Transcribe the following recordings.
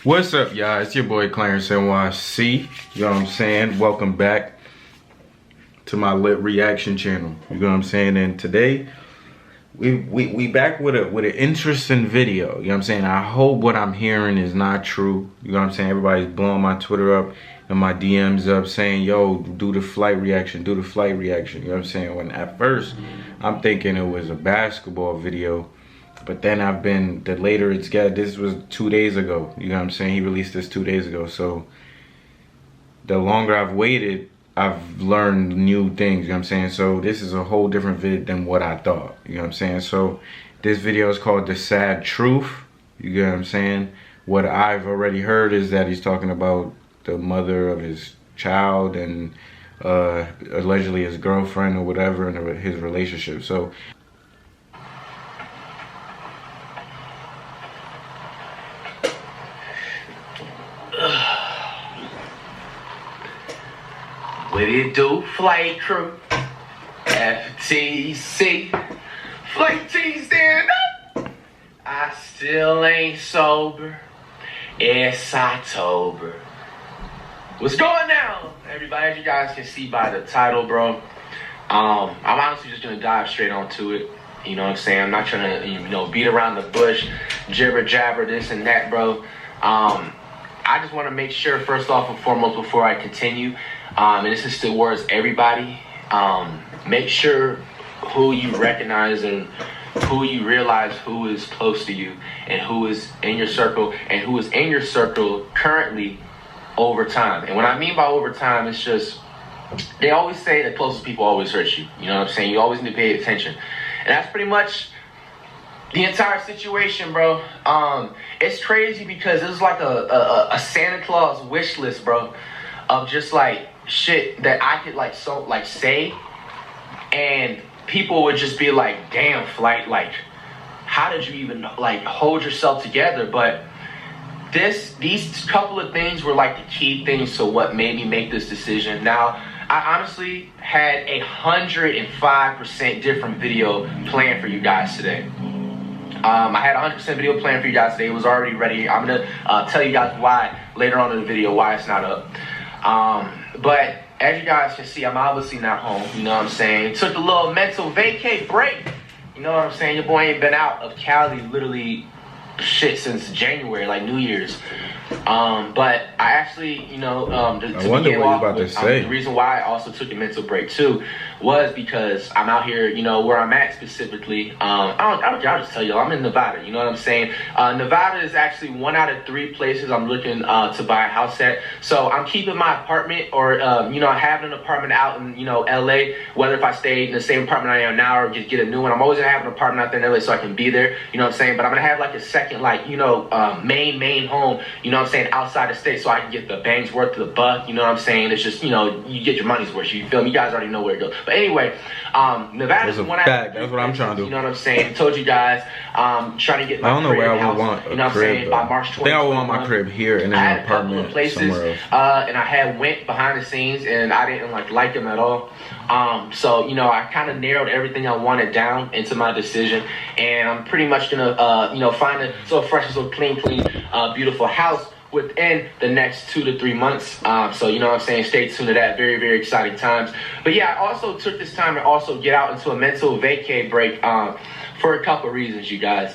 What's up, y'all? It's your boy ClarenceNyc. You know what I'm saying? Welcome back to my lit reaction channel. You know what I'm saying? And today we back with an interesting video. You know what I'm saying? I hope what I'm hearing is not true. You know what I'm saying? Everybody's blowing my Twitter up and my DMs up saying, yo, do the flight reaction, do the flight reaction. You know what I'm saying? When at first I'm thinking it was a basketball video. But then the later it's got, this was 2 days ago. You know what I'm saying? He released this 2 days ago. So the longer I've waited, I've learned new things, you know what I'm saying? So this is a whole different vid than what I thought, you know what I'm saying? So this video is called The Sad Truth, you get what I'm saying? What I've already heard is that he's talking about the mother of his child and allegedly his girlfriend or whatever and his relationship. So what it do, flight crew? FTC, flight T stand up. I still ain't sober. It's October. What's going down, everybody? As you guys can see by the title, bro. I'm honestly just gonna dive straight onto it. You know what I'm saying? I'm not trying to, beat around the bush, jibber jabber, this and that, bro. I just want to make sure, first off and foremost, before I continue, and this is towards everybody, make sure who you recognize and who you realize who is close to you and who is in your circle and who is in your circle currently over time. And what I mean by over time, it's just, they always say the closest people always hurt you. You know what I'm saying? You always need to pay attention. And that's pretty much the entire situation, bro. It's crazy because it's like a Santa Claus wish list, bro, of just like shit that I could say, and people would just be like, damn, flight, like, how did you even like hold yourself together? But these couple of things were like the key things to what made me make this decision. Now, I honestly had 105% different video planned for you guys today. I had 100% video planned for you guys today. It was already ready. I'm gonna tell you guys why later on in the video, why it's not up. But as you guys can see, I'm obviously not home. You know what I'm saying? Took a little mental vacay break. You know what I'm saying? Your boy ain't been out of Cali literally shit since January, like New Year's. But I actually, I wonder what you're about to say. The reason why I also took a mental break too was because I'm out here, where I'm at specifically. I'll just tell you, I'm in Nevada. You know what I'm saying? Nevada is actually 1 out of 3 places I'm looking to buy a house at. So I'm keeping my apartment, or having an apartment out in LA. Whether if I stay in the same apartment I am now or just get a new one, I'm always gonna have an apartment out there in LA so I can be there. You know what I'm saying? But I'm gonna have like a second, main home. You know what I'm saying, outside the state, so I can get the bang's worth of the buck. You know what I'm saying? It's just, you get your money's worth. You feel me? You guys already know where it goes. But anyway, Nevada's one out. That's what I'm trying to do. You know what I'm saying? I told you guys, trying to get my I don't know where I would want you know what I'm saying? By March 20th. I think I would want my crib here and then an apartment somewhere else. And I had went behind the scenes and I didn't like them at all. So I kind of narrowed everything I wanted down into my decision, and I'm pretty much gonna find a so fresh and so clean, beautiful house within the next 2 to 3 months. So you know what I'm saying, stay tuned to that. Very, very exciting times. But yeah, I also took this time to also get out into a mental vacay break for a couple reasons, you guys.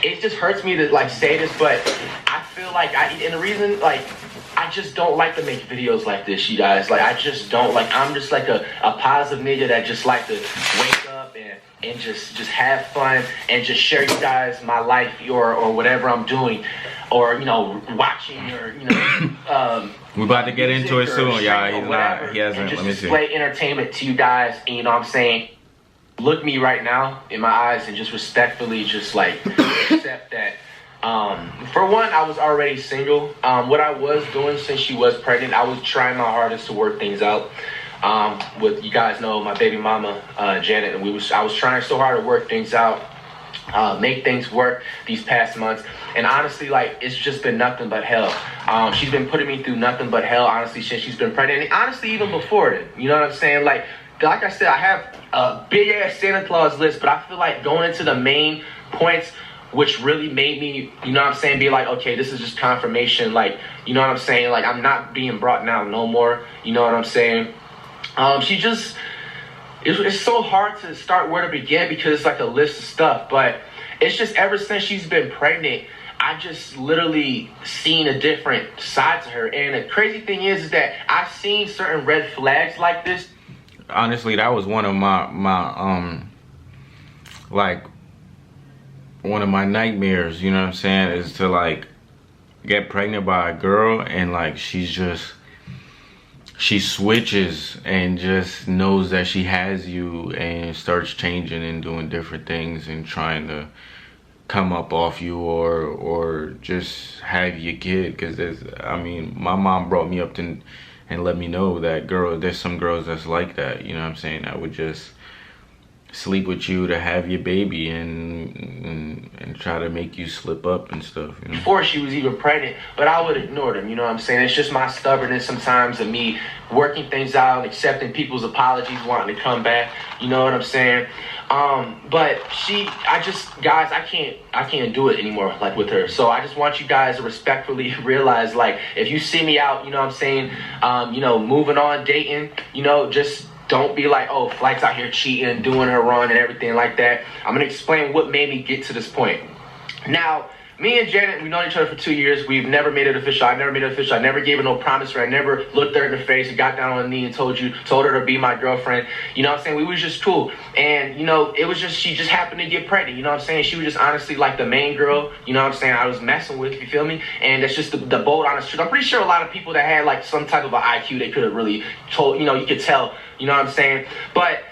It just hurts me to say this, but I feel like and the reason, I just don't like to make videos like this, you guys. I just don't I'm just like a positive nigga that just like to wake up and just have fun and just share you guys my life or whatever I'm doing, or watching, or we're about to get into it soon, y'all. He hasn't. And just let me see. display entertainment to you guys. And you know what I'm saying? Look me right now in my eyes and just respectfully just accept that. For one, I was already single. What I was doing since she was pregnant, I was trying my hardest to work things out. With, you guys know, my baby mama, Janet, and I was trying so hard to work things out, make things work these past months. And honestly, it's just been nothing but hell. She's been putting me through nothing but hell, honestly, since she's been pregnant. And honestly, even before then, you know what I'm saying? Like I said, I have a big ass Santa Claus list, but I feel like going into the main points which really made me, you know what I'm saying, be like, okay, this is just confirmation, like, you know what I'm saying, like, I'm not being brought down no more, you know what I'm saying. She just, it's so hard to start where to begin because it's like a list of stuff, but it's just ever since she's been pregnant, I just literally seen a different side to her. And the crazy thing is that I've seen certain red flags like this. Honestly, that was one of my like one of my nightmares, you know what I'm saying, is to like get pregnant by a girl and like she switches and just knows that she has you and starts changing and doing different things and trying to come up off you or just have your kid. Because I mean, my mom brought me up to and let me know that there's some girls that's like that, you know what I'm saying, that would just sleep with you to have your baby and try to make you slip up and stuff, you know? Before she was even pregnant, but I would ignore them, you know what I'm saying? It's just my stubbornness sometimes, and me working things out, accepting people's apologies, wanting to come back, you know what I'm saying? But guys, I can't do it anymore, like, with her. So I just want you guys to respectfully realize, like, if you see me out, you know what I'm saying, you know, moving on, dating, you know, just don't be like, oh, Flight's out here cheating, doing her wrong and everything like that. I'm going to explain what made me get to this point. Now, me and Janet, we've known each other for 2 years. We've never made it official. I never made it official. I never gave her no promise, or I never looked her in the face and got down on a knee and told her to be my girlfriend. You know what I'm saying? We was just cool. And, you know, it was just, she just happened to get pregnant. You know what I'm saying? She was just honestly like the main girl, you know what I'm saying, I was messing with, you feel me? And that's just the bold, honest truth. I'm pretty sure a lot of people that had like some type of an IQ, they could have really told, you know, you could tell, you know what I'm saying? But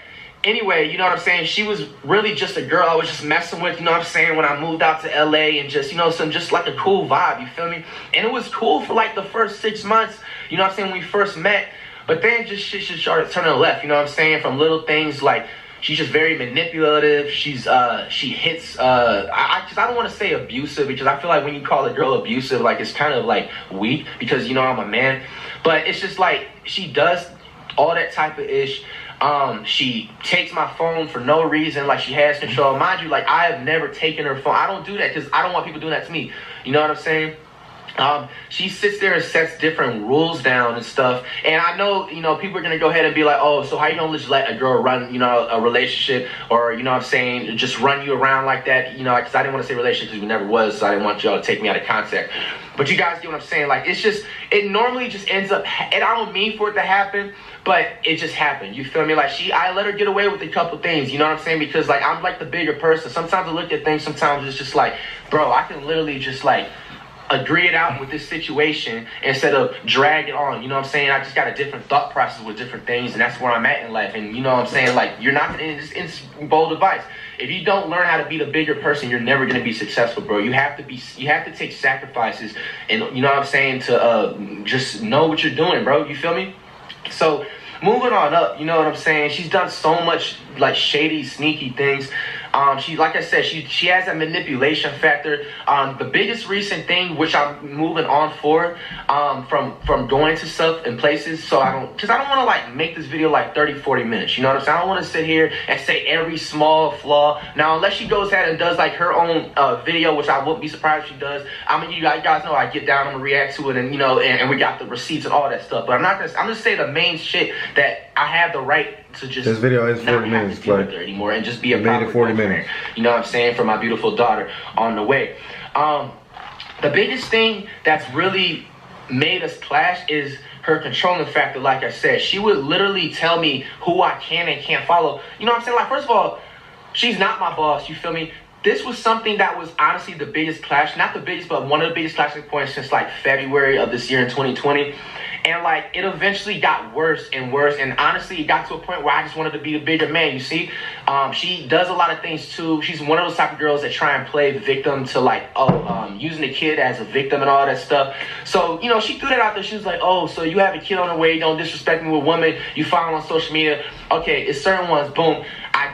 anyway, you know what I'm saying? She was really just a girl I was just messing with, you know what I'm saying, when I moved out to LA, and just, you know, just like a cool vibe, you feel me? And it was cool for like the first 6 months, you know what I'm saying, when we first met. But then just shit just started turning left, you know what I'm saying? From little things like she's just very manipulative. She hits, cause I don't want to say abusive, because I feel like when you call a girl abusive, like it's kind of like weak, because, you know, I'm a man. But it's just like she does all that type of ish. She takes my phone for no reason, like she has control. Mind you, like, I have never taken her phone. I don't do that because I don't want people doing that to me. You know what I'm saying? She sits there and sets different rules down and stuff. And I know, you know, people are going to go ahead and be like, oh, so how you going to just let a girl run, you know, a relationship, or, you know what I'm saying, just run you around like that, you know, because I didn't want to say relationship because we never was, so I didn't want y'all to take me out of context. But you guys get what I'm saying. Like, it's just, it normally just ends up, and I don't mean for it to happen, but it just happened. You feel me? Like, I let her get away with a couple things, you know what I'm saying? Because, like, I'm like the bigger person. Sometimes I look at things, sometimes it's just like, bro, I can literally just, like, agree it out with this situation instead of drag it on, you know what I'm saying? I just got a different thought process with different things, and that's where I'm at in life. And you know what I'm saying? Like, you're not gonna, it's bold advice. If you don't learn how to be the bigger person, you're never gonna be successful, bro. You have to take sacrifices, and you know what I'm saying, to just know what you're doing, bro. You feel me? So moving on up, you know what I'm saying? She's done so much like shady, sneaky things. She, like I said, she has a manipulation factor. The biggest recent thing, which I'm moving on for, from going to stuff and places, so I don't want to like make this video like 30-40 minutes, you know what I'm saying? I don't want to sit here and say every small flaw. Now, unless she goes ahead and does like her own video, which I wouldn't be surprised if she does. I mean, you guys know I get down, I'm gonna react to it, and you know, and we got the receipts and all that stuff. But I'm just saying the main shit that I have the right to just, this video is 40 minutes, like, anymore, and just be a made it 40 minutes. You know what I'm saying, for my beautiful daughter on the way. The biggest thing that's really made us clash is her controlling factor. Like I said, she would literally tell me who I can and can't follow. You know what I'm saying? Like, first of all, she's not my boss, you feel me? This was something that was honestly the biggest clash, not the biggest, but one of the biggest clashing points since like February of this year in 2020. And like, it eventually got worse and worse, and honestly it got to a point where I just wanted to be the bigger man, you see. She does a lot of things too. She's one of those type of girls that try and play victim to like, using the kid as a victim and all that stuff. So, you know, she threw that out there. She was like, oh, so you have a kid on the way, you don't disrespect me with women, you follow on social media. Okay, it's certain ones, boom.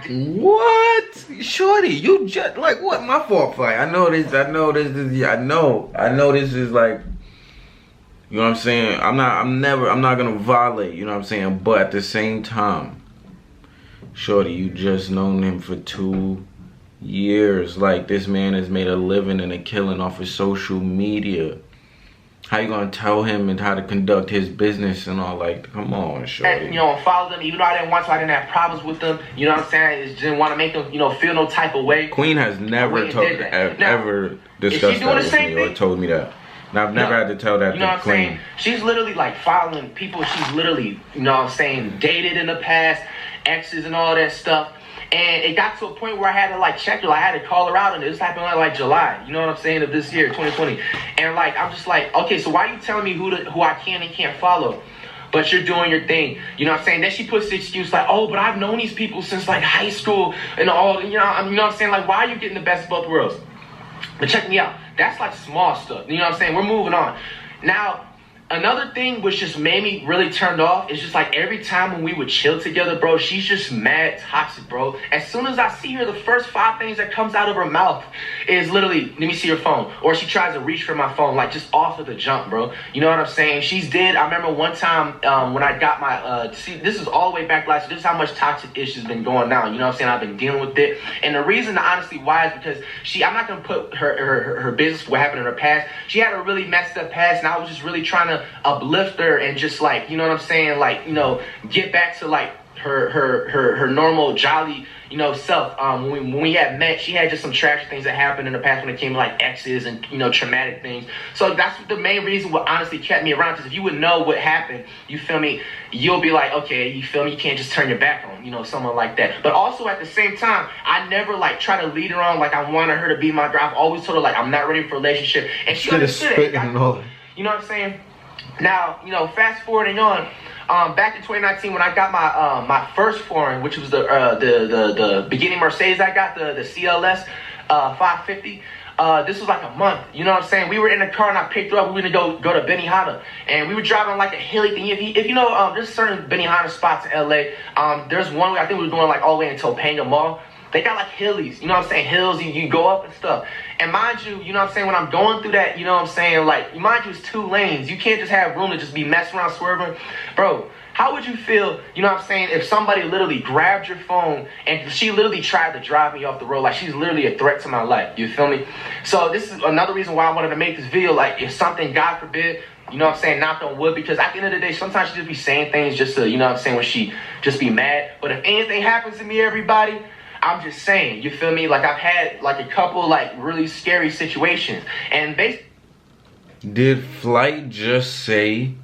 What? Shorty, you just like, what? My fault, like, I know this is like, you know what I'm saying? I'm not gonna violate, you know what I'm saying? But at the same time, shorty, you just known him for 2 Years. Like, this man has made a living and a killing off of social media. How you gonna tell him and how to conduct his business and all? Like, come on, shorty. You know, follow them, even though I didn't want to, I didn't have problems with them. You know what I'm saying? I just didn't want to make them, you know, feel no type of way. Queen has never ever discussed that with me or told me that. And I've never had to tell that to Queen. Saying? She's literally like following people she's literally, you know what I'm saying, dated in the past, exes and all that stuff. And it got to a point where I had to like check her. Like, I had to call her out on it. This happened like July, you know what I'm saying, of this year, 2020. And like, I'm just like, okay, so why are you telling me who I can and can't follow? But you're doing your thing, you know what I'm saying? Then she puts the excuse like, oh, but I've known these people since like high school and all, you know what I'm saying? Like, why are you getting the best of both worlds? But check me out. That's like small stuff. You know what I'm saying? We're moving on. Now, another thing which just made me really turned off is just like every time when we would chill together, bro, she's just mad toxic, bro. As soon as I see her, the first 5 things that comes out of her mouth is literally, let me see your phone. Or she tries to reach for my phone, like just off of the jump, bro. You know what I'm saying? I remember one time when I got my, see, this is all the way back last year. This is how much toxic issues been going down. You know what I'm saying? I've been dealing with it. And the reason, honestly, why is because I'm not going to put her business, what happened in her past. She had a really messed up past, and I was just really trying to uplift her and just like, you know what I'm saying, like, you know, get back to like her normal jolly, you know, self. When we had met, she had just some tragic things that happened in the past when it came to like exes and, you know, traumatic things. So that's the main reason what honestly kept me around, because if you would know what happened, you feel me, you'll be like, okay, you feel me, you can't just turn your back on, you know, someone like that. But also at the same time, I never like try to lead her on like I wanted her to be my girl. I've always told her like I'm not ready for a relationship, and she understood it. You know what I'm saying? Now, you know, fast forwarding on, back in 2019 when I got my my first foreign, which was the beginning Mercedes I got, the CLS 550. This was like a month, you know what I'm saying? We were in the car and I picked her up. We were gonna go to Benihana, and we were driving like a hilly thing. If you know, there's certain Benihana spots in LA. There's one way I think we were going like all the way in Topanga Mall. They got like hillies, you know what I'm saying? Hills, you go up and stuff. And mind you, you know what I'm saying, when I'm going through that, you know what I'm saying, like, mind you, it's 2 lanes. You can't just have room to just be messing around, swerving. Bro, how would you feel, you know what I'm saying, if somebody literally grabbed your phone and she literally tried to drive me off the road? Like, she's literally a threat to my life, you feel me? So this is another reason why I wanted to make this video. Like, if something, God forbid, you know what I'm saying, knocked on wood, because at the end of the day, sometimes she just be saying things just to, you know what I'm saying, when she just be mad. But if anything happens to me, everybody, I'm just saying, you feel me? Like, I've had like a couple like really scary situations. And basically, did Flight just say,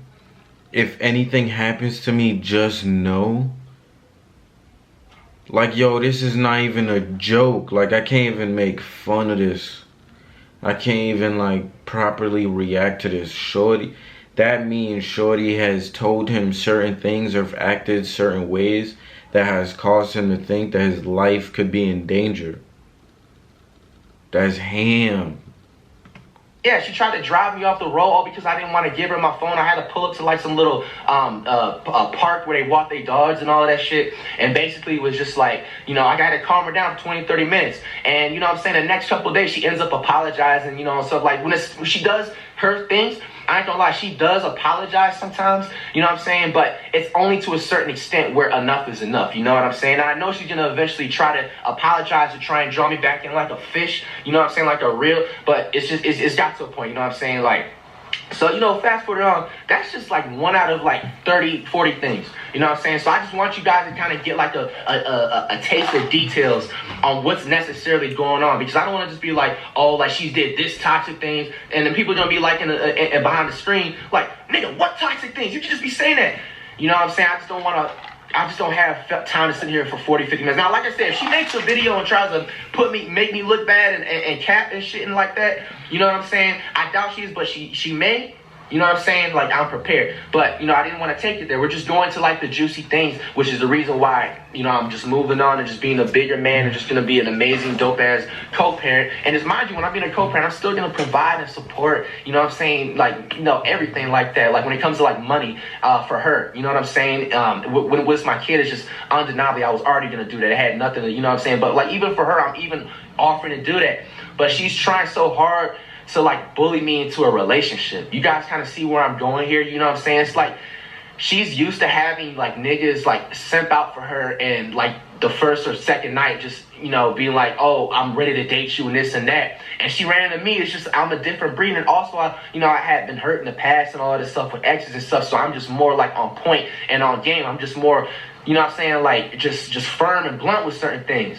if anything happens to me, just know? Like, yo, this is not even a joke. Like, I can't even make fun of this. I can't even like properly react to this. Shorty, that means Shorty has told him certain things or acted certain ways that has caused him to think that his life could be in danger. That's ham. yeah, she tried to drive me off the road all because I didn't want to give her my phone. I had to pull up to like some little park where they walk their dogs and all of that shit. And basically it was just like, you know, I got to calm her down for 20, 30 minutes. And, you know what I'm saying, the next couple of days she ends up apologizing, you know, and stuff. Like when she does her things, I ain't gonna lie, she does apologize sometimes, you know what I'm saying? But it's only to a certain extent where enough is enough, you know what I'm saying? And I know she's gonna eventually try to apologize to try and draw me back in like a fish, you know what I'm saying? Like a reel, but it's got to a point, you know what I'm saying? Like, so, you know, fast forward on, that's just like 1 out of like 30, 40 things. You know what I'm saying? So I just want you guys to kind of get like a taste of details on what's necessarily going on. Because I don't want to just be like, oh, like she did this toxic things. And then people are going to be like in behind the screen, like, nigga, what toxic things? You can just be saying that. You know what I'm saying? I just don't have time to sit here for 40, 50 minutes. Now, like I said, if she makes a video and tries to make me look bad and cap and shit and like that, you know what I'm saying? I doubt she is, but she may. You know what I'm saying? Like, I'm prepared. But, you know, I didn't want to take it there. We're just going to, like, the juicy things, which is the reason why, you know, I'm just moving on and just being a bigger man and just going to be an amazing, dope-ass co-parent. And just mind you, when I'm being a co-parent, I'm still going to provide and support, you know what I'm saying, like, you know, everything like that. Like, when it comes to, like, money for her, you know what I'm saying? When it was my kid, it's just undeniably I was already going to do that. It had nothing to, you know what I'm saying? But, like, even for her, I'm even offering to do that. But she's trying so hard to like bully me into a relationship. You guys kind of see where I'm going here, you know what I'm saying? It's like she's used to having like niggas like simp out for her and like the first or second night, just, you know, being like, oh, I'm ready to date you and this and that. And she ran into me. It's just, I'm a different breed. And also, I had been hurt in the past and all this stuff with exes and stuff. So I'm just more like on point and on game. I'm just more, you know what I'm saying, like just firm and blunt with certain things.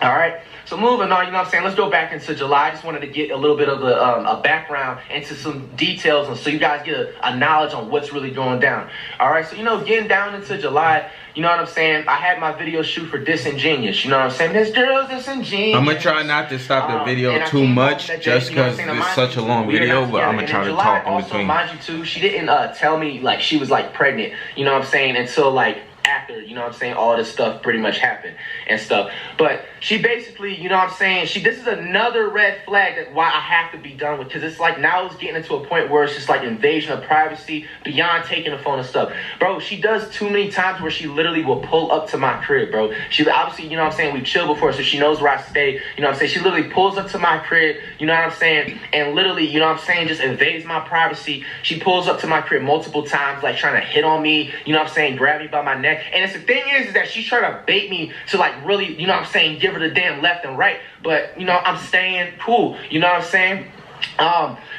All right. So moving on, you know what I'm saying, let's go back into July. I just wanted to get a little bit of a background into some details, and so you guys get a knowledge on what's really going down. All right, so, you know, getting down into July, you know what I'm saying, I had my video shoot for Disingenuous. You know what I'm saying? This girl's disingenuous. I'm going to try not to stop the video too much just because it's such a long video, but I'm going to try to talk in between. Mind you, too, she didn't tell me, like, she was, like, pregnant, you know what I'm saying, until, like, after, you know what I'm saying, all this stuff pretty much happened and stuff. But she basically, you know what I'm saying, this is another red flag that why I have to be done with, because it's like now it's getting into a point where it's just like invasion of privacy beyond taking the phone and stuff. Bro, she does too many times where she literally will pull up to my crib, bro. She obviously, you know what I'm saying, we chill before, so she knows where I stay, you know what I'm saying. She literally pulls up to my crib, you know what I'm saying, and literally, you know what I'm saying, just invades my privacy. She pulls up to my crib multiple times, like trying to hit on me, you know what I'm saying, grab me by my neck. And it's the thing is that she's trying to bait me to, like, really, you know what I'm saying, give her the damn left and right. But, you know, I'm staying cool. You know what I'm saying?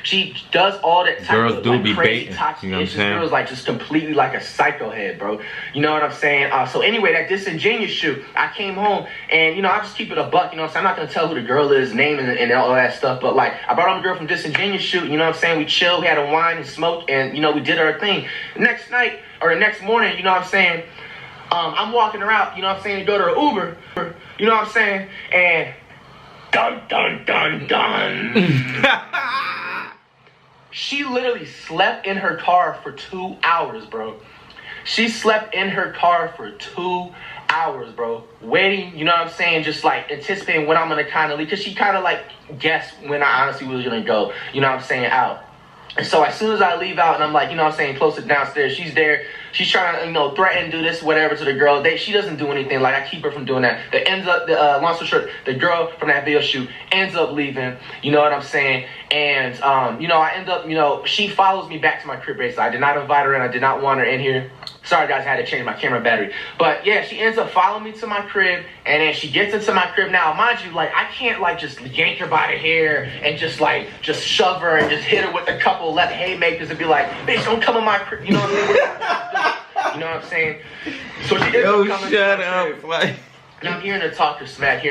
She does all that type girls of, do like, be crazy baiting, toxic you know what I'm issues. saying? Girls, like, just completely like a psycho head, bro. You know what I'm saying? So anyway, that Disingenuous shoot, I came home and, you know, I just keep it a buck, you know what I'm saying? I'm not going to tell who the girl is, name and all that stuff, but, like, I brought on a girl from Disingenuous shoot, you know what I'm saying? We chilled, we had a wine and smoke, and, you know, we did our thing. The next night, or the next morning, you know what I'm saying, I'm walking her out, you know what I'm saying, to go to her Uber, you know what I'm saying, and dun, dun, dun, dun. She literally slept in her car for 2 hours, bro. She slept in her car for 2 hours, bro. Waiting, you know what I'm saying, just like anticipating when I'm going to kind of leave, because she kind of like guessed when I honestly was going to go, you know what I'm saying, out. And so as soon as I leave out and I'm like, you know what I'm saying, closer downstairs, she's there. She's trying to, you know, threaten, do this, whatever to the girl. She doesn't do anything. Like, I keep her from doing that. That ends up, long story short, the girl from that video shoot ends up leaving. You know what I'm saying? And, you know, I end up, you know, she follows me back to my crib base. I did not invite her in. I did not want her in here. Sorry, guys, I had to change my camera battery. But, yeah, she ends up following me to my crib. And then she gets into my crib. Now, mind you, like, I can't, like, just yank her by the hair and just, like, just shove her and just hit her with a couple left haymakers and be like, bitch, don't come in my crib. You know what I'm saying? You know what I'm saying? So she ends up coming shut to my up, crib. like. And I'm hearing her talk to smack,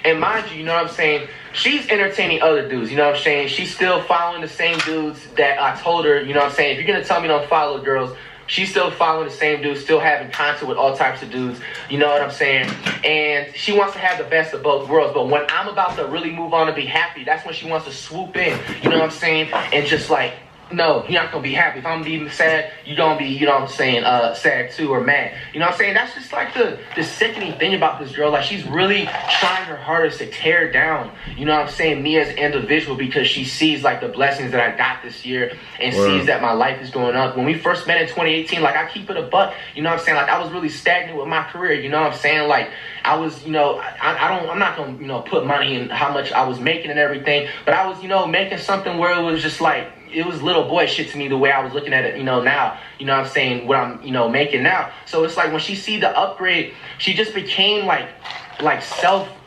And mind you, you know what I'm saying? She's entertaining other dudes, you know what I'm saying? She's still following the same dudes that I told her, you know what I'm saying? If you're going to tell me don't follow girls, she's still following the same dudes, still having contact with all types of dudes, you know what I'm saying? And she wants to have the best of both worlds. But when I'm about to really move on and be happy, that's when she wants to swoop in, you know what I'm saying? And just like, no, you're not going to be happy. If I'm being sad, you're going to be, you know what I'm saying, sad too or mad. You know what I'm saying? That's just like the sickening thing about this girl. Like, she's really trying her hardest to tear down, you know what I'm saying, me as an individual, because she sees, like, the blessings that I got this year and sees that my life is going up. When we first met in 2018, like, I keep it a buck, you know what I'm saying? Like, I was really stagnant with my career, you know what I'm saying? Like, I was, you know, I'm not going to, you know, put money in how much I was making and everything, but I was, you know, making something where it was just like, it was little boy shit to me the way I was looking at it, you know, now. You know what I'm saying? What I'm, you know, making now. So it's like when she see the upgrade, she just became like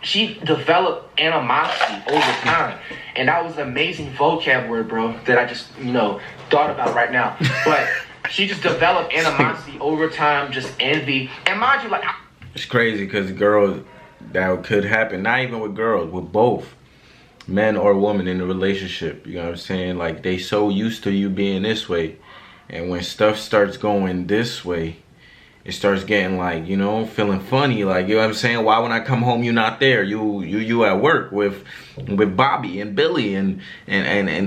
she developed animosity over time. And that was an amazing vocab word, bro, that I just, you know, thought about right now. But she just developed animosity over time, just envy. And mind you, like... It's crazy because girls, that could happen. Not even with girls, with both. Men or women in a relationship, you know what I'm saying? Like, they so used to you being this way, and when stuff starts going this way, it starts getting like, you know, feeling funny. Like, you know what I'm saying? Why when I come home you're not there? You at work with Bobby and Billy and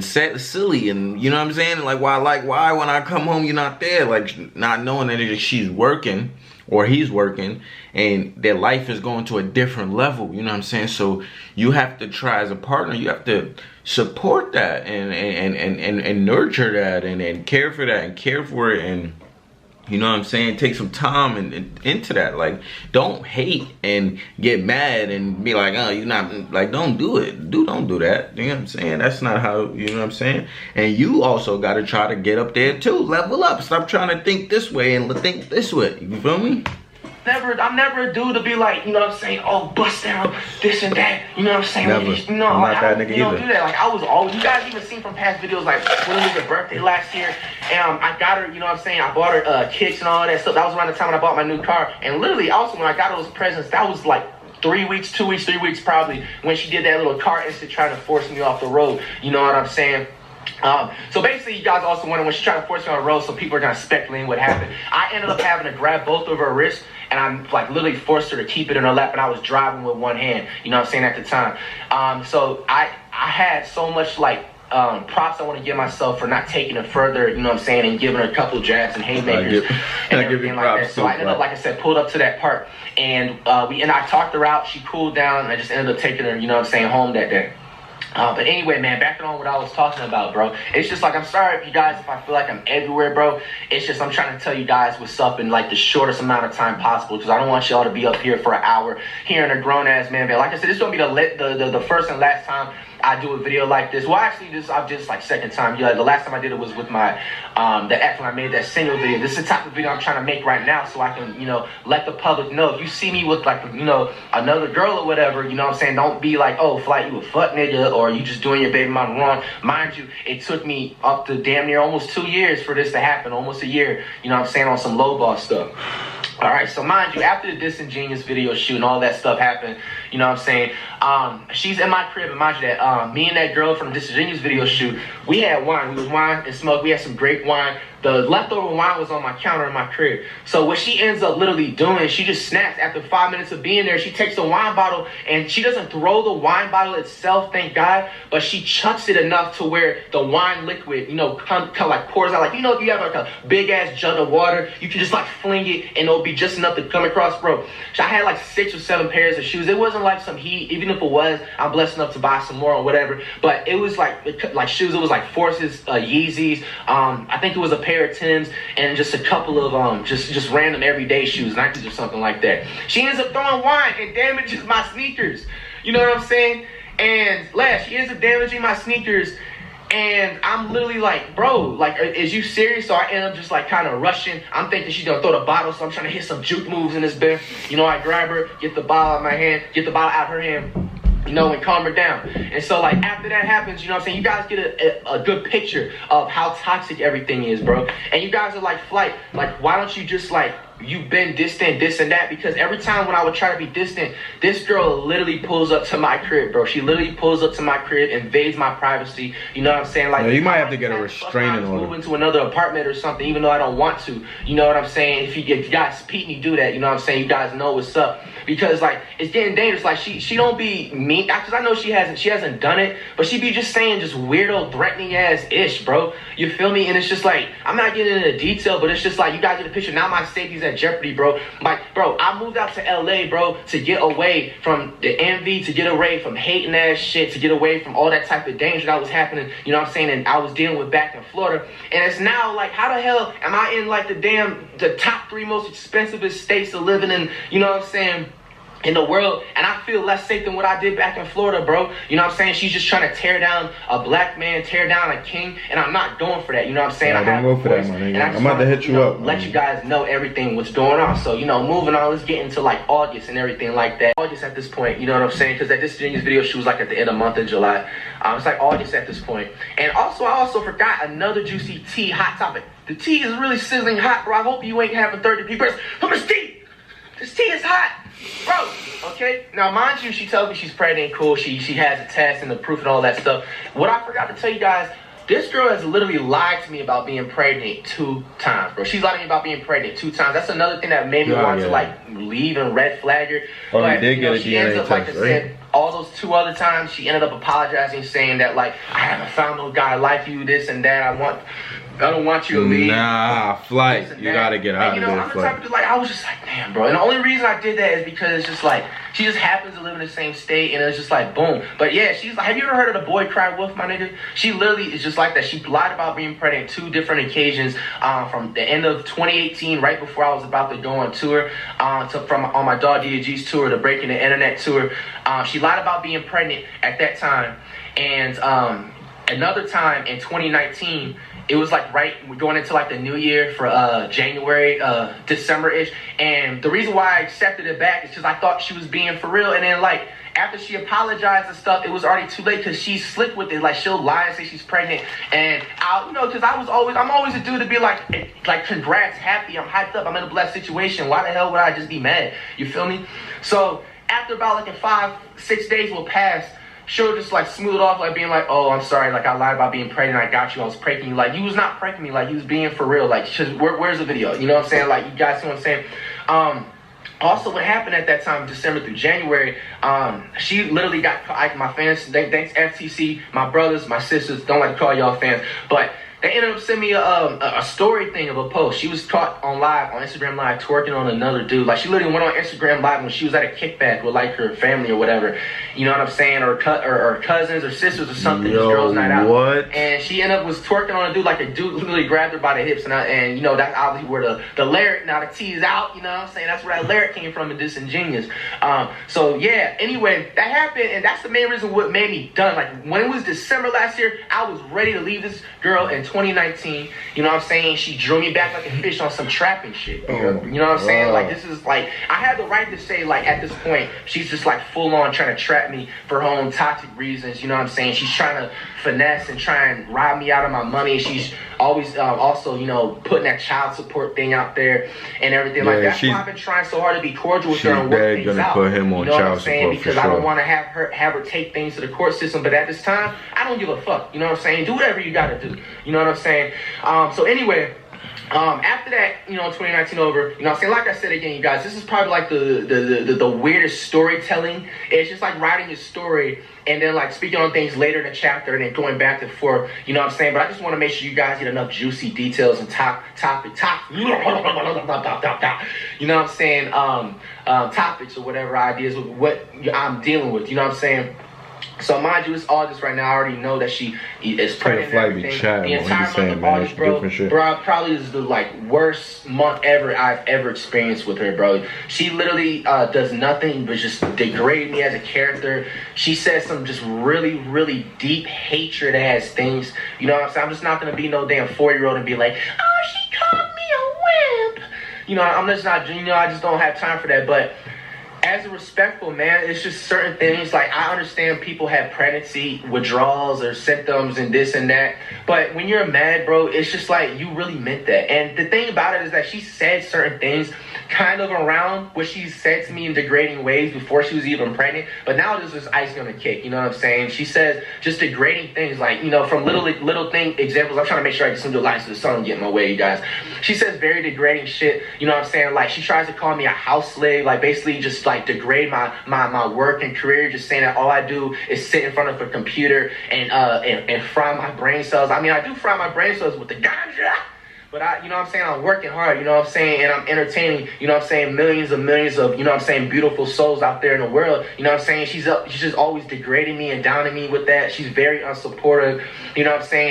Silly, and you know what I'm saying? Like, why when I come home you're not there? Like, not knowing that she's working or he's working and their life is going to a different level, you know what I'm saying? So you have to try as a partner, you have to support that and nurture that and care for that and care for it, and you know what I'm saying, take some time and into that. Like, don't hate and get mad and be like, oh, you're not, like, don't do it. Don't do that. You know what I'm saying? That's not how, you know what I'm saying? And you also got to try to get up there too. Level up. Stop trying to think this way and think this way. You feel me? I'm never a dude to be like, you know what I'm saying, oh, bust down, this and that, you know what I'm saying? Never. You know, I'm like, not that nigga you don't either. do that. Like, I was always, you guys even seen from past videos, like, when it was her birthday last year, and I got her, you know what I'm saying, I bought her kicks and all that stuff. That was around the time when I bought my new car. And literally, also, when I got those presents, that was like 3 weeks, 2 weeks, 3 weeks probably, when she did that little car incident trying to force me off the road. You know what I'm saying? So basically, you guys also wonder when she tried to force me on the road, so people are gonna speculate what happened. I ended up having to grab both of her wrists, and I like literally forced her to keep it in her lap, and I was driving with one hand. You know what I'm saying, at the time. So I had so much like props I want to give myself for not taking it further. You know what I'm saying, and giving her a couple jabs and haymakers and everything like that. So I ended up, like I said, pulled up to that part, and I talked her out. She cooled down, and I just ended up taking her, you know what I'm saying, home that day. But anyway, man, back on what I was talking about, bro. It's just like, I'm sorry if you guys, if I feel like I'm everywhere, bro. It's just, I'm trying to tell you guys what's up in like the shortest amount of time possible, because I don't want y'all to be up here for an hour hearing a grown ass man. But like I said, this is gonna be the first and last time I do a video like this. Well, actually, I've just like second time. Yeah, the last time I did it was with my the ex when I made that single video. This is the type of video I'm trying to make right now, so I can, you know, let the public know. If you see me with like, you know, another girl or whatever, you know what I'm saying, don't be like, oh, Flight, you a fuck nigga, or you just doing your baby mama wrong. Mind you, it took me up to damn near almost 2 years for this to happen, almost a year, you know what I'm saying, on some low ball stuff. All right, so mind you, after the Disingenuous video shoot and all that stuff happened, you know what I'm saying, she's in my crib, and mind you that me and that girl from the Disingenuous video shoot, we had wine. We was wine and smoke. We had some great wine. The leftover wine was on my counter in my crib. So what she ends up literally doing, she just snaps. After 5 minutes of being there, she takes the wine bottle, and she doesn't throw the wine bottle itself, thank God, but she chucks it enough to where the wine liquid, you know, like pours out. Like, you know, if you have like a big ass jug of water, you can just like fling it, and it'll be just enough to come across, bro. So I had like 6 or 7 pairs of shoes. It wasn't like some heat. Even if it was, I'm blessed enough to buy some more or whatever. But it was like shoes. It was like Forces, Yeezys. I think it was a pair of Timbs, and just a couple of just random everyday shoes, Nikes or something like that. She ends up throwing wine and damages my sneakers. You know what I'm saying? And last, she ends up damaging my sneakers. And I'm literally like, bro, like, is you serious? So I end up just like kind of rushing. I'm thinking she's gonna throw the bottle, so I'm trying to hit some juke moves in this bed. You know, I grab her, get the bottle out of my hand, get the bottle out of her hand, you know, and calm her down. And so like after that happens, you know what I'm saying, you guys get a good picture of how toxic everything is, bro. And you guys are like, Flight, like, why don't you just like, you've been distant, this and that? Because every time when I would try to be distant, this girl literally pulls up to my crib, bro. She literally pulls up to my crib, invades my privacy. You know what I'm saying? Like, yeah, you might have to get a restraining order. Move into another apartment or something, even though I don't want to. You know what I'm saying? If you guys Pete me do that, you know what I'm saying? You guys know what's up. Because like it's getting dangerous. Like she don't be mean, because I know she hasn't done it, but she be just saying just weirdo, threatening ass ish, bro. You feel me? And it's just like, I'm not getting into detail, but it's just like, you guys get a picture. Now my safety's at jeopardy, bro. Like, bro, I moved out to LA, bro, to get away from the envy, to get away from hating ass shit, to get away from all that type of danger that was happening, you know what I'm saying, and I was dealing with back in Florida. And it's now like, how the hell am I in like the top 3 most expensive states to live in, you know what I'm saying, in the world, and I feel less safe than what I did back in Florida, bro. You know what I'm saying? She's just trying to tear down a black man, tear down a king, and I'm not going for that. You know what I'm saying? I don't go for that, my nigga. I'm about to hit you up, let you guys know everything what's going on. So, you know, moving on, let's get into like August and everything like that. August at this point, you know what I'm saying? Because that Disingenuous video shoot was like at the end of the month of July. It's like August at this point. And also, I also forgot another juicy tea hot topic. The tea is really sizzling hot, bro. I hope you ain't having 30 degrees from this tea. This tea is hot, bro. Okay. Now, mind you, she tells me she's pregnant. Cool. She has a test and the proof and all that stuff. What I forgot to tell you guys, this girl has literally lied to me about being pregnant 2 times, bro. She's lied to me about being pregnant 2 times. That's another thing that made me want to like leave and red flag her. Oh, but, you did get a she DNA ends up, test, like I right? said, all those 2 other times, she ended up apologizing, saying that like, I haven't found no guy like you, this and that. I don't want you to leave. Nah, Flight, you gotta get out of there, I'm the type of, like, I was just like, damn, bro. And the only reason I did that is because it's just like, she just happens to live in the same state, and it's just like, boom. But yeah, she's like, have you ever heard of the boy cry wolf, my nigga? She literally is just like that. She lied about being pregnant 2 different occasions, from the end of 2018, right before I was about to go on tour, on my dog DJ's tour, the Breaking the Internet tour. She lied about being pregnant at that time, and another time in 2019, it was like we're going into like the new year for January, December-ish. And the reason why I accepted it back is because I thought she was being for real. And then like after she apologized and stuff, it was already too late because she's slick with it. Like she'll lie and say she's pregnant. And because I'm always a dude to be like congrats, happy, I'm hyped up, I'm in a blessed situation. Why the hell would I just be mad? You feel me? So after about like 5-6 days will pass, she'll just like smooth off, like being like, oh, I'm sorry, like I lied about being pregnant, I got you, I was pranking you. Like you was not pranking me, like you was being for real. Like where's the video? You know what I'm saying? Like you guys see what I'm saying? Also, what happened at that time, December through January, she literally got caught. My fans, thanks FTC, my brothers, my sisters, don't like to call y'all fans, but they ended up sending me a story thing of a post. She was caught on Instagram Live, twerking on another dude. Like she literally went on Instagram Live when she was at a kickback with like her family or whatever. You know what I'm saying? Or cousins or sisters or something. This girl's night out. What? And she ended up was twerking on a dude, like a dude literally grabbed her by the hips. And that's obviously where the lyric, now the T is out. You know what I'm saying? That's where that lyric came from in Disingenuous. So yeah, anyway, that happened. And that's the main reason what made me done. Like when it was December last year, I was ready to leave this girl in 2019, you know what I'm saying? She drew me back like a fish on some trapping shit. You know what I'm saying? Like this is like, I had the right to say like at this point, she's just like full on trying to trap me for her own toxic reasons. You know what I'm saying? She's trying to finesse and try and rob me out of my money. She's always also, putting that child support thing out there and everything like that. That's why I've been trying so hard to be cordial with her and work things out. Put him on child support because for I don't sure. want to have her take things to the court system. But at this time, I don't give a fuck. You know what I'm saying? Do whatever you gotta do. You know what I'm saying? So anyway, after that, 2019 over, you know what I'm saying? Like I said again, you guys, this is probably like the weirdest storytelling. It's just like writing a story and then like speaking on things later in the chapter and then going back and forth, you know what I'm saying? But I just want to make sure you guys get enough juicy details and you know what I'm saying? Topics or whatever ideas with what I'm dealing with, you know what I'm saying? So mind you, it's August right now. I already know that she is pregnant and everything. The entire month of August, bro, probably is the like worst month ever I've ever experienced with her, bro. She literally does nothing but just degrade me as a character. She says some just really, really deep hatred ass things. You know what I'm saying? I'm just not gonna be no damn 4-year-old and be like, oh, she called me a wimp. I'm just not. I just don't have time for that. But as a respectful man, it's just certain things. Like, I understand people have pregnancy withdrawals or symptoms and this and that. But when you're mad, bro, it's just like you really meant that. And the thing about it is that she said certain things kind of around what she said to me in degrading ways before she was even pregnant. But now there's this icing on the cake. You know what I'm saying? She says just degrading things like, from little thing examples. I'm trying to make sure I get some good lines so the sun don't get in my way, you guys. She says very degrading shit. You know what I'm saying? Like, she tries to call me a house slave. Like, basically just like degrade my work and career, just saying that all I do is sit in front of a computer and fry my brain cells. I mean, I do fry my brain cells with the ganja, but I'm working hard, and I'm entertaining, millions of, beautiful souls out there in the world, she's just always degrading me and downing me with that. She's very unsupportive,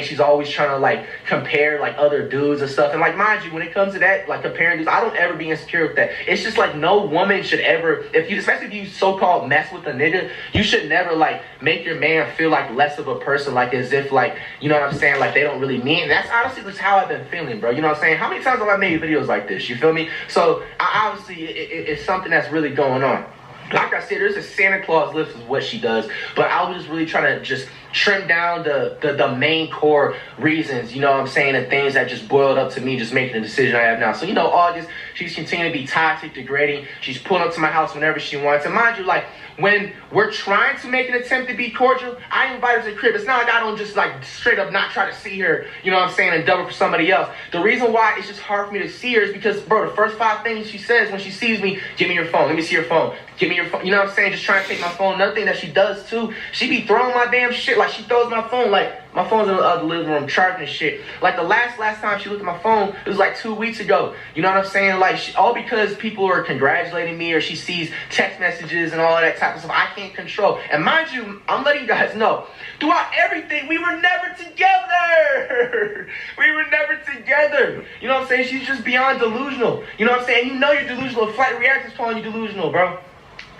she's always trying to, like, compare, like, other dudes and stuff, and, like, mind you, when it comes to that, like, comparing dudes, I don't ever be insecure with that. It's just, like, no woman should ever, especially if you so-called mess with a nigga, you should never, like, make your man feel, like, less of a person, like, as if, like, like, they don't really mean it. That's honestly just how I've been feeling, bro. You know what I'm saying? How many times have I made videos like this? You feel me? So, obviously, it's something that's really going on. Like I said, there's a Santa Claus list is what she does, but I was just really trying to just trim down the main core reasons, and things that just boiled up to me just making the decision I have now. So, August, she's continuing to be toxic, degrading. She's pulling up to my house whenever she wants. And mind you, like, when we're trying to make an attempt to be cordial, I invite her to the crib. It's not like I don't just, like, straight up not try to see her, and double for somebody else. The reason why it's just hard for me to see her is because, bro, the first 5 things she says when she sees me, give me your phone. Let me see your phone. Give me your phone. Just trying to take my phone. Another thing that she does, too, she be throwing my damn shit. Like, she throws my phone, like, my phone's in the living room charging and shit. Like, the last time she looked at my phone, it was like 2 weeks ago. You know what I'm saying? Like, all because people are congratulating me or she sees text messages and all of that type of stuff I can't control. And mind you, I'm letting you guys know, throughout everything, we were never together. We were never together. You know what I'm saying? She's just beyond delusional. You know what I'm saying? You're delusional. Flight Reactor's calling you delusional, bro.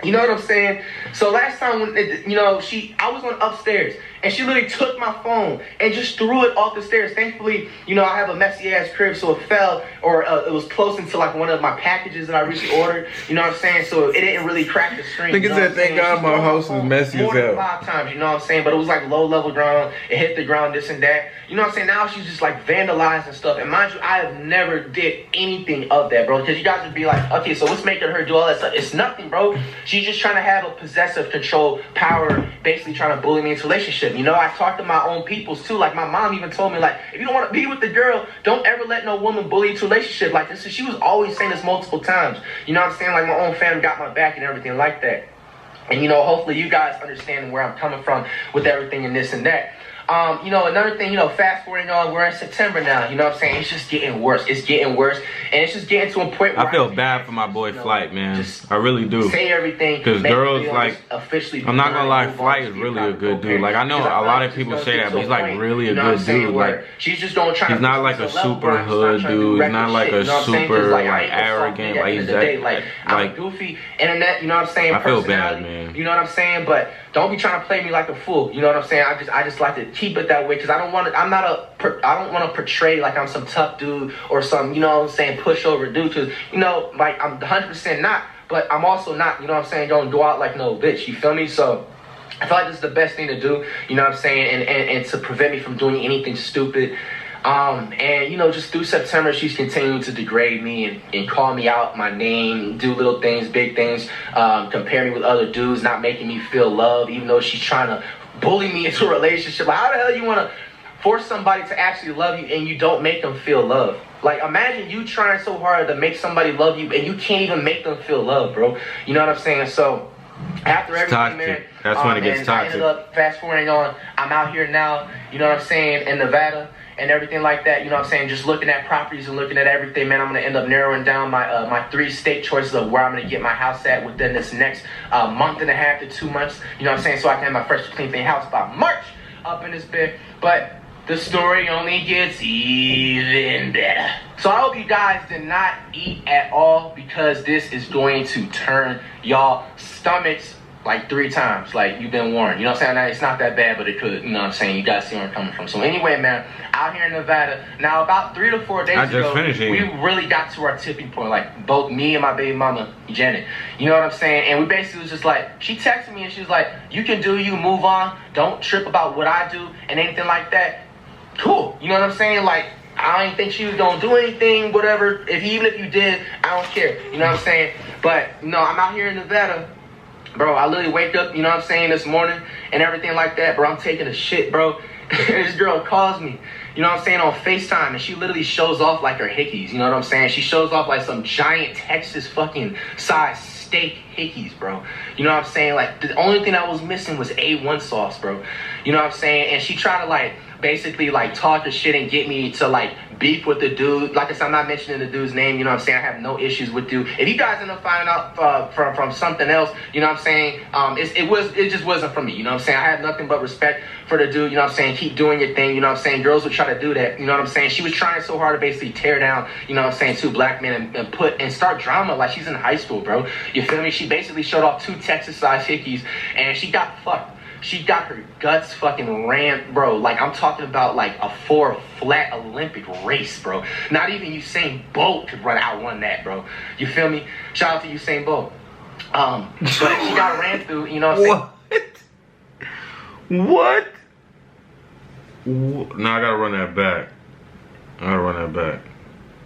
You know what I'm saying? So last time when I was on upstairs And she literally took my phone and just threw it off the stairs. Thankfully, you know, I have a messy ass crib, so it fell, or it was close into like one of my packages that I recently ordered. You know what I'm saying? So it didn't really crack the screen. Nigga said, thank God my house is messy as hell. More than 5 times, you know what I'm saying? But it was like low level ground. It hit the ground, this and that. You know what I'm saying? Now she's just like vandalizing stuff. And mind you, I have never did anything of that, bro. Because you guys would be like, okay, so what's making her do all that stuff? It's nothing, bro. She's just trying to have a possessive control power, basically trying to bully me into a relationship. You know, I talked to my own peoples too. Like my mom even told me, like, if you don't want to be with the girl, don't ever let no woman bully you to a relationship. Like this. She was always saying this multiple times. You know what I'm saying? Like my own family got my back and everything like that. And you know, hopefully you guys understand where I'm coming from with everything and this and that. You know, another thing, you know, fast forwarding on, we're in September now, you know what I'm saying? It's just getting worse. It's getting worse. And it's just getting to a point where I feel bad for my boy Flight, man. I really do. Say everything. Because girls, like, officially I'm not gonna lie, Flight is really a good dude. Like, I know a lot of people say that, but he's like really a good dude. Like, she's just gonna try. He's not like a super hood dude. He's not like a super, like, arrogant. Like, he's that, like, goofy internet, you know what I'm saying? I feel bad, man. You know what I'm saying? But don't be trying to play me like a fool. You know what I'm saying? I just like to keep it that way because I don't want to portray like I'm some tough dude or some, you know what I'm saying, pushover dude. Because, you know, like I'm 100% not, but I'm also not, you know what I'm saying, don't go out like no bitch. You feel me? So I feel like this is the best thing to do, you know what I'm saying, and to prevent me from doing anything stupid. And you know, just through September, she's continuing to degrade me and call me out my name, do little things, big things, compare me with other dudes, not making me feel love, even though she's trying to bully me into a relationship. Like, how the hell you want to force somebody to actually love you and you don't make them feel love? Like, imagine you trying so hard to make somebody love you and you can't even make them feel love, bro. You know what I'm saying? So after everything, toxic. man, that's when it gets toxic. I ended up fast forwarding on. I'm out here now, you know what I'm saying, in Nevada and everything like that, you know what I'm saying, just looking at properties and looking at everything, man. I'm going to end up narrowing down my my 3 state choices of where I'm going to get my house at within this next month and a half to 2 months, you know what I'm saying, so I can have my first clean thing house by March up in this bit. But the story only gets even better. So I hope you guys did not eat at all because this is going to turn y'all stomachs like 3 times. Like, you've been warned. You know what I'm saying? Now, it's not that bad, but it could. You know what I'm saying? You guys see where I'm coming from. So anyway, man, out here in Nevada. Now, about 3 to 4 days ago, we really got to our tipping point. Like, both me and my baby mama, Janet. You know what I'm saying? And we basically was just like, she texted me and she was like, you can do you, move on. Don't trip about what I do and anything like that. Cool. You know what I'm saying? Like, I didn't think she was gonna do anything, whatever. Even if you did, I don't care. You know what I'm saying? But no, I'm out here in Nevada, bro. I literally wake up, you know what I'm saying, this morning and everything like that, bro. I'm taking a shit, bro. And this girl calls me, you know what I'm saying, on FaceTime, and she literally shows off like her hickeys. You know what I'm saying? She shows off like some giant Texas fucking size steak hickeys, bro. You know what I'm saying? Like, the only thing that was missing was A1 sauce, bro. You know what I'm saying? And she tried to like basically like talk her shit and get me to like beef with the dude. Like I said, I'm not mentioning the dude's name, you know what I'm saying? I have no issues with dude. If you guys end up finding out from something else, you know what I'm saying, it just wasn't for me, you know what I'm saying? I had nothing but respect for the dude, you know what I'm saying? Keep doing your thing, you know what I'm saying? Girls would try to do that, you know what I'm saying? She was trying so hard to basically tear down, you know what I'm saying, 2 black men and start drama like she's in high school, bro. You feel me? She basically showed off 2 Texas-sized hickeys and she got fucked. She got her guts fucking ran, bro. Like, I'm talking about like a 4 flat Olympic race, bro. Not even Usain Bolt could outrun that, bro. You feel me? Shout out to Usain Bolt. But she got ran through, you know what I'm saying? What? No, I gotta run that back.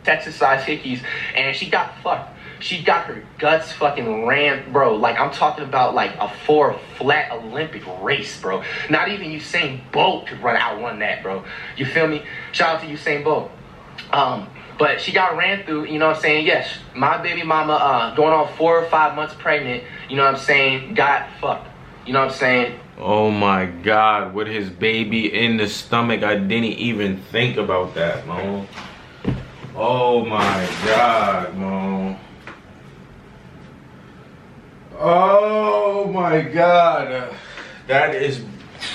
Texas-sized hickeys, and she got fucked. She got her guts fucking ran, bro. Like, I'm talking about like a 4 flat Olympic race, bro. Not even Usain Bolt could outrun that, bro. You feel me? Shout out to Usain Bolt. But she got ran through, you know what I'm saying? Yes, my baby mama, going on 4 or 5 months pregnant, you know what I'm saying, got fucked. You know what I'm saying? Oh my God, with his baby in the stomach, I didn't even think about that, man. Oh my God, man. Oh my God, that is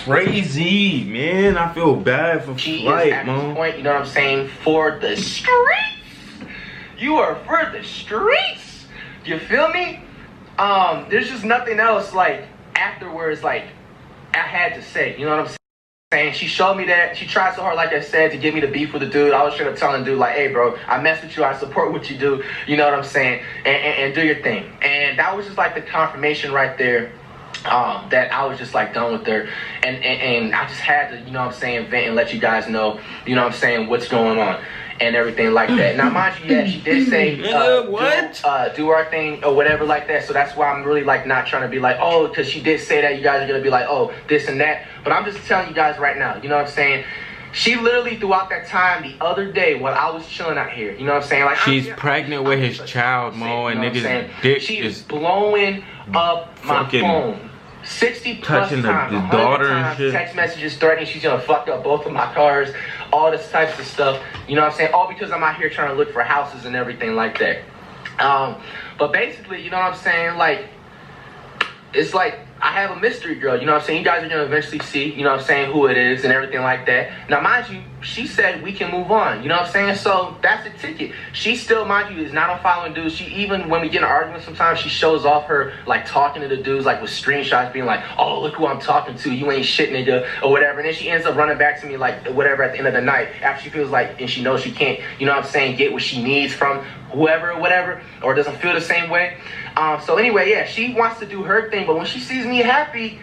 crazy, man. I feel bad for Flight, at man. This point, you know what I'm saying, for the streets. You are for the streets. You feel me? There's just nothing else like afterwards like I had to say. You know what I'm saying? saying? She showed me that. She tried so hard, like I said, to get me to beef with the dude. I was straight up telling the dude, like, hey, bro, I mess with you. I support what you do. You know what I'm saying? And do your thing. And that was just like the confirmation right there. That I was just like done with her, and I just had to, you know what I'm saying, vent and let you guys know, you know what I'm saying, what's going on and everything like that. Now, mind you, yeah, she did say do our thing or whatever like that. So that's why I'm really like not trying to be like, oh, because she did say that you guys are gonna be like, oh, this and that. But I'm just telling you guys right now, you know what I'm saying. She literally throughout that time the other day when I was chilling out here, you know what I'm saying? Like she's pregnant with his child, Mo, and niggas' dick she is blowing up my phone. 60 plus touching times, the daughter times, and shit. Text messages threatening she's gonna fuck up both of my cars, all this types of stuff. You know what I'm saying? All because I'm out here trying to look for houses and everything like that. But basically, you know what I'm saying? Like, it's like I have a mystery girl, you know what I'm saying? You guys are gonna eventually see, you know what I'm saying, who it is and everything like that. Now, mind you, she said we can move on, you know what I'm saying? So that's the ticket. She still, mind you, is not on following dudes. She, even when we get in an argument sometimes, she shows off her like talking to the dudes, like with screenshots being like, oh, look who I'm talking to, you ain't shit, nigga, or whatever. And then she ends up running back to me like whatever at the end of the night after she feels like, and she knows she can't, you know what I'm saying, get what she needs from whoever or whatever, or doesn't feel the same way. So anyway, yeah, she wants to do her thing, but when she sees me happy,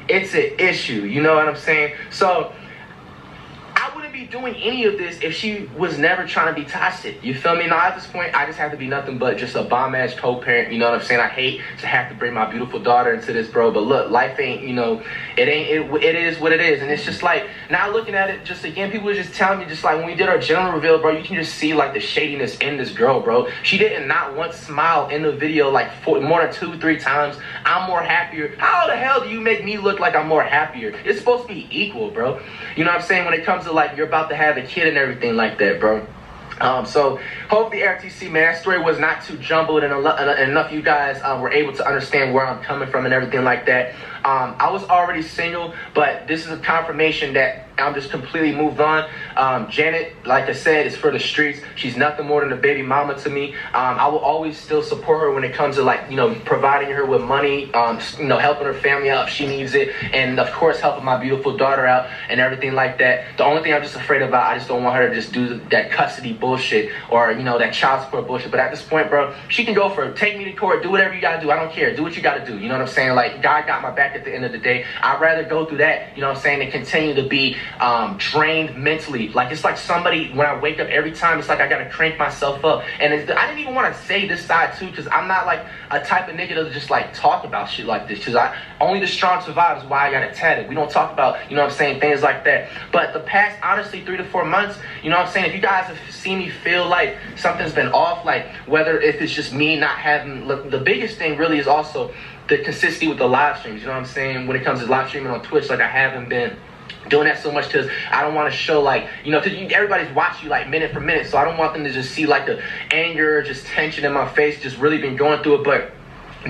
it's an issue, you know what I'm saying? So I wouldn't be doing any of this if she was never trying to be toxic. You feel me? Now at this point, I just have to be nothing but just a bomb-ass co-parent. You know what I'm saying? I hate to have to bring my beautiful daughter into this, bro. But look, life ain't, you know, it is what it is. And it's just like, now looking at it, just again, people were just telling me, just like when we did our general reveal, bro, you can just see like the shadiness in this girl, bro. She didn't not once smile in the video like more than 2-3 times. I'm more happier. How the hell do you make me look like I'm more happier? It's supposed to be equal, bro. You know what I'm saying? When it comes to like you're about to have a kid and everything like that, bro. So hopefully RTC, man, that story was not too jumbled and enough you guys were able to understand where I'm coming from and everything like that. I was already single, but this is a confirmation that I'm just completely moved on. Janet, like I said, is for the streets. She's nothing more than a baby mama to me. I will always still support her when it comes to like, you know, providing her with money, you know, helping her family out if she needs it, and of course helping my beautiful daughter out and everything like that. The only thing I'm just afraid about, I just don't want her to just do that custody bullshit or, you know, that child support bullshit. But at this point, bro, she can go for it. Take me to court, do whatever you gotta do. I don't care. Do what you gotta do. You know what I'm saying? Like, God got my back at the end of the day. I'd rather go through that, you know what I'm saying, than continue to be drained mentally. Like, it's like somebody, when I wake up every time, it's like I gotta crank myself up. And I didn't even want to say this side too, because I'm not like a type of nigga to just like talk about shit like this, because only the strong survive is why I got it tatted. We don't talk about, you know what I'm saying, things like that. But the past, honestly, 3 to 4 months, you know what I'm saying, if you guys have seen me feel like something's been off, like whether if it's just me not having, the biggest thing really is also the consistency with the live streams. You know what I'm saying? When it comes to live streaming on Twitch, like I haven't been doing that so much because I don't want to show like, you know, because everybody's watching you like minute for minute, so I don't want them to just see like the anger, just tension in my face, just really been going through it. But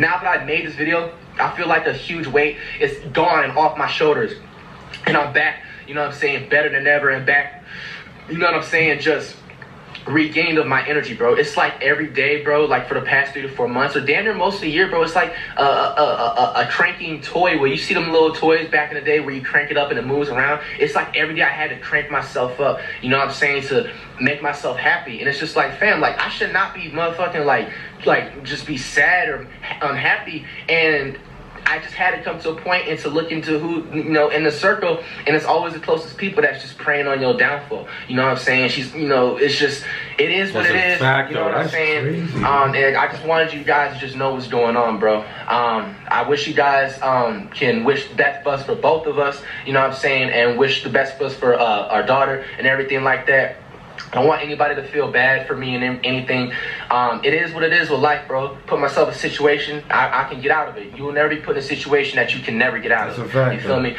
now that I've made this video, I feel like a huge weight is gone and off my shoulders, and I'm back, you know what I'm saying, better than ever, and back, you know what I'm saying, just regained of my energy, bro. It's like every day, bro, like for the past 3 to 4 months, or damn near most of the year, bro, it's like a cranking toy, where you see them little toys back in the day where you crank it up and it moves around. It's like every day I had to crank myself up, you know what I'm saying, to make myself happy. And it's just like, fam, like I should not be motherfucking like just be sad or unhappy. And I just had to come to a point and to look into who, you know, in the circle, and it's always the closest people that's just preying on your downfall. You know what I'm saying? She's, you know, it's just, it is what it is. You know what I'm saying? And I just wanted you guys to just know what's going on, bro. I wish you guys can wish the best for us for both of us, you know what I'm saying, and wish the best for us for our daughter and everything like that. I don't want anybody to feel bad for me and anything. It is what it is with life, bro. Put myself in a situation, I can get out of it. You will never be put in a situation that you can never get out of. That's a fact, you feel me?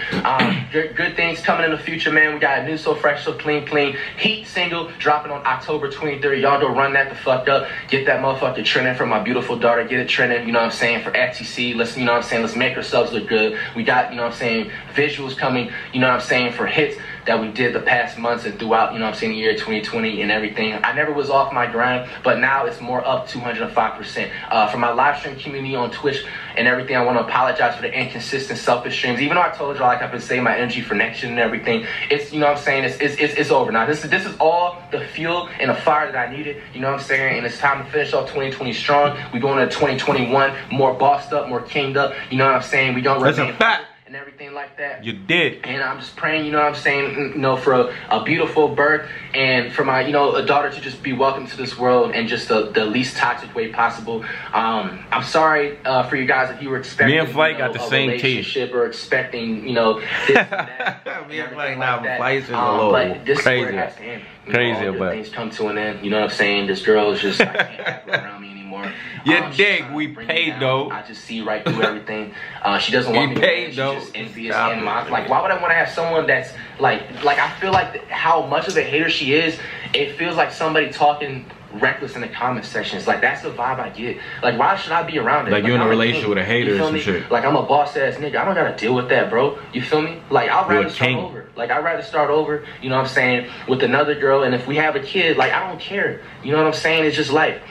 Good things coming in the future, man. We got a new So Fresh, So Clean Heat single dropping on October 23rd. Y'all go run that the fuck up. Get that motherfucker trending for my beautiful daughter. Get it trending, you know what I'm saying, for FTC. Let's, you know what I'm saying, let's make ourselves look good. We got, you know what I'm saying, visuals coming, you know what I'm saying, for hits. that we did the past months and throughout, you know what I'm saying, the year 2020 and everything. I never was off my grind, but now it's more up 205%. For my live stream community on Twitch and everything, I want to apologize for the inconsistent, selfish streams. Even though I told y'all, like I've been saving my energy for next year and everything, it's, you know what I'm saying, it's over now. This is all the fuel and the fire that I needed, you know what I'm saying, and it's time to finish off 2020 strong. We going into 2021 more bossed up, more kinged up, you know what I'm saying. We don't That's a fact. And everything like that. You did. And I'm just praying, you know what I'm saying, you know, for a beautiful birth and for my, you know, a daughter to just be welcome to this world in just the least toxic way possible. I'm sorry for you guys if you were expecting, me and Flight, you know, got the a same relationship or expecting, you know, this and that. Me and like Flight, now that. Flight's is a little but this crazy. is where it has to end. You Crazy, know, all but things come to an end. You know what I'm saying? This girl is just, I can't have her around me anymore. You She's dig? trying to We bring me paid down. though. I just see right through everything. She doesn't want me to paid win. She's though. just envious Stop and it. like, why would I want to have someone that's like I feel like how much of a hater she is. It feels like somebody talking reckless in the comment sections. Like, that's the vibe I get. Like, why should I be around it? Like, you're in a I'm relationship king. with a hater You or feel some me? shit. Like, I'm a boss ass nigga. I don't gotta deal with that, bro. You feel me? Like, I'd You're rather a start king. over. Like, I'd rather start over, you know what I'm saying, with another girl. And if we have a kid, like, I don't care. You know what I'm saying? It's just life.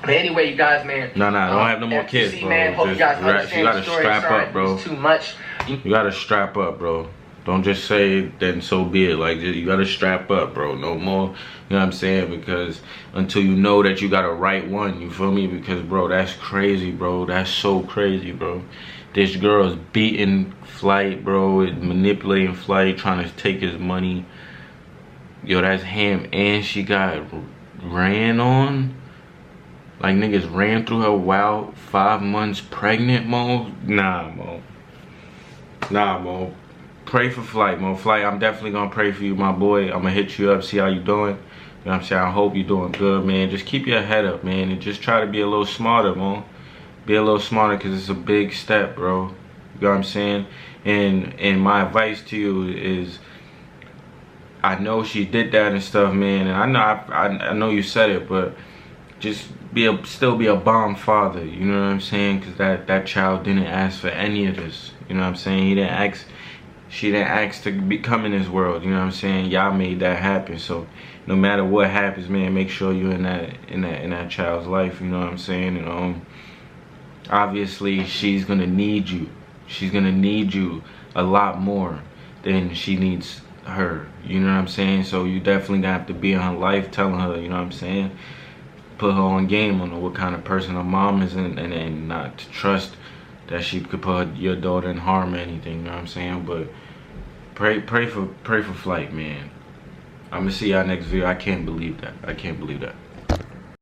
But anyway, you guys, man. No, don't have no more kids, FTC, bro. man, hope you Just guys understand you gotta the story. strap Sorry up, if it bro. was too much. You gotta strap up, bro. Don't just say then so be it. Like, you gotta strap up, bro. No more, you know what I'm saying? Because until you know that you got a right one, you feel me? Because, bro, that's crazy, bro. That's so crazy, bro. This girl is beating Flight, bro, manipulating Flight, trying to take his money. Yo, that's him. And she got ran on. Like, niggas ran through her while 5 months pregnant, Mo. Nah, Mo. Nah, Mo. Pray for Flight, Mo. Flight, I'm definitely gonna pray for you, my boy. I'm gonna hit you up, see how you doing. You know what I'm saying? I hope you're doing good, man. Just keep your head up, man, and just try to be a little smarter, Mo. Be a little smarter, because it's a big step, bro. You know what I'm saying? And my advice to you is, I know she did that and stuff, man, and I know you said it, but just still be a bomb father. You know what I'm saying? Because that child didn't ask for any of this. You know what I'm saying? She didn't ask to come in this world. You know what I'm saying? Y'all made that happen. So no matter what happens, man, make sure you're in that child's life. You know what I'm saying? And obviously she's gonna need you. She's gonna need you a lot more than she needs her. You know what I'm saying? So you definitely gonna have to be in her life, telling her, you know what I'm saying, put her on game on what kind of person her mom is, and not to trust that she could put your daughter in harm or anything. You know what I'm saying? But pray for Flight, man. I'm gonna see y'all next video. I can't believe that.